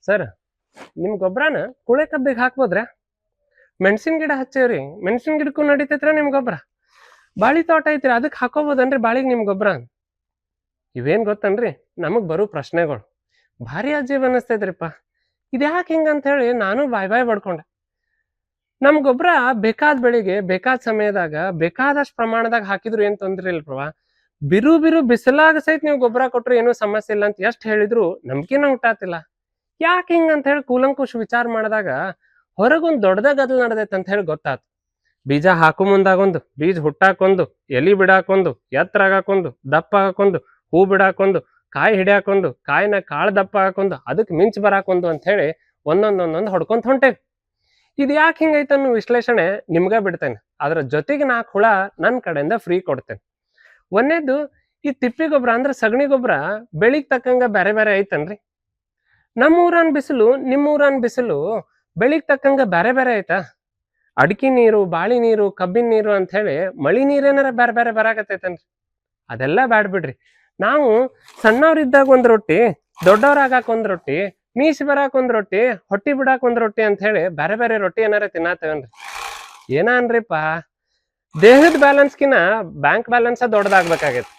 Sir, ನಿಮ್ ಗೊಬ್ಬರನ ಕುಳೆ ಕಬ್ಬಿಗೆ ಹಾಕ್ಬೋದ್ರಾ? ಮೆಣಸಿನ ಗಿಡ ಹಚ್ಚೇವ್ರಿ, ಮೆಣಸಿನ ಗಿಡಕ್ಕೂ ನಡಿತೈತ್ರ ನಿಮ್ ಗೊಬ್ಬರ. ಬಾಳಿ ತೋಟ ಐತ್ರಿ, ಅದಕ್ಕೆ ಹಾಕೋಬೋದನ್ರಿ ಬಾಳಿಗೆ ನಿಮ್ ಗೊಬ್ಬರ? ಇವೇನ್ ಗೊತ್ತನ್ರಿ ನಮಗ್ ಬರೋ ಪ್ರಶ್ನೆಗಳು. ಭಾರಿ ಅಜೀಬ್ ಅನ್ನಿಸ್ತೈತ್ರಿಪ್ಪ. ಇದ್ಯಾಕೆ ಹಿಂಗಂತ ಹೇಳಿ ನಾನು ಬಾಯ್ ಬಡ್ಕೊಂಡೆ. ನಮ್ ಗೊಬ್ಬರ ಬೇಕಾದ ಬೆಳಿಗ್ಗೆ ಬೇಕಾದ ಸಮಯದಾಗ ಬೇಕಾದಷ್ಟು ಪ್ರಮಾಣದಾಗ ಹಾಕಿದ್ರು ಏನ್ ತೊಂದ್ರೆ ಇಲ್ರವ. ಬಿರು ಬಿಸಿಲಾಗ ಸಹಿತ ನೀವು ಗೊಬ್ಬರ ಕೊಟ್ರು ಏನೂ ಸಮಸ್ಯೆ ಇಲ್ಲ ಅಂತ ಎಷ್ಟ್ ಹೇಳಿದ್ರು ನಂಬಿಕೆನ ಹುಟ್ಟಾತಿಲ್ಲ. ಯಾಕೆ ಹಿಂಗಂತ ಹೇಳಿ ಕೂಲಂಕುಷ್ ವಿಚಾರ ಮಾಡಿದಾಗ ಹೊರಗೊಂದ್ ದೊಡ್ಡದ ಗದಲ್ ನಡೆದೈತೆ ಅಂತ ಹೇಳಿ ಗೊತ್ತಾತು. ಬೀಜ ಹಾಕು ಮುಂದಾಗೊಂದು, ಬೀಜ ಹುಟ್ಟಾಕೊಂದು, ಎಲಿ ಬಿಡಾಕೊಂದು, ಎತ್ತರ ಆಗಾಕೊಂದು, ದಪ್ಪ ಆಗಾಕೊಂದು, ಹೂ ಬಿಡಾಕೊಂದು, ಕಾಯಿ ಹಿಡಿಯಾಕೊಂದು, ಕಾಯಿನ ಕಾಳು ದಪ್ಪ ಹಾಕೊಂದು, ಅದಕ್ಕೆ ಮಿಂಚ್ ಬರಾಕೊಂದು ಅಂತ ಹೇಳಿ ಒಂದೊಂದೊಂದೊಂದು ಹೊಡ್ಕೊಂತ ಹೊಂಟೇವಿ. ಇದು ಯಾಕೆ ಹಿಂಗೈತೆ ಅನ್ನೋ ವಿಶ್ಲೇಷಣೆ ನಿಮ್ಗ ಬಿಡ್ತೇನೆ. ಅದ್ರ ಜೊತೆಗೆ 4 ಹುಳ ನನ್ನ ಕಡೆಯಿಂದ ಫ್ರೀ ಕೊಡ್ತೇನೆ. ಒಂದೇದು, ಈ ತಿಪ್ಪಿ ಗೊಬ್ಬರ ಅಂದ್ರೆ ಸಗಣಿ ಗೊಬ್ಬರ ಬೆಳಿಗ್ ತಕ್ಕಂಗ ಬೇರೆ ಬೇರೆ ಐತನ್ರಿ. ನಮ್ಮೂರನ್ ಬಿಸಿಲು ನಿಮ್ಮೂರನ್ ಬಿಸಿಲು ಬೆಳಿಗ್ ತಕ್ಕಂಗ ಬೇರೆ ಬೇರೆ ಐತಾ? ಅಡಿಕೆ ನೀರು, ಬಾಳಿ ನೀರು, ಕಬ್ಬಿನ ನೀರು ಅಂತ ಹೇಳಿ ಮಳಿ ನೀರೇನಾರ ಬೇರೆ ಬೇರೆ ಬರಾಕತ್ತೈತನ್ರಿ? ಅದೆಲ್ಲ ಬ್ಯಾಡ್ ಬಿಡ್ರಿ. ನಾವು ಸಣ್ಣವ್ರಿದ್ದಾಗ ಒಂದ್ ರೊಟ್ಟಿ, ದೊಡ್ಡವ್ರಾಗಾಕ ಒಂದ್ ರೊಟ್ಟಿ, ಮೀಸಿ ಬರಾಕ್ ಒಂದ್ ರೊಟ್ಟಿ, ಹೊಟ್ಟಿ ಬಿಡಾಕ್ ಒಂದ್ ರೊಟ್ಟಿ ಅಂತ ಹೇಳಿ ಬೇರೆ ಬೇರೆ ರೊಟ್ಟಿ ಏನಾರ ತಿನ್ನಾತೇವನ್ರಿ? ಏನ ಅನ್ರಿಪ್ಪ, ದೇಹದ ಬ್ಯಾಲೆನ್ಸ್ಕಿನ ಬ್ಯಾಂಕ್ ಬ್ಯಾಲೆನ್ಸ್ ದೊಡ್ಡದಾಗ್ಬೇಕಾಗೈತಿ.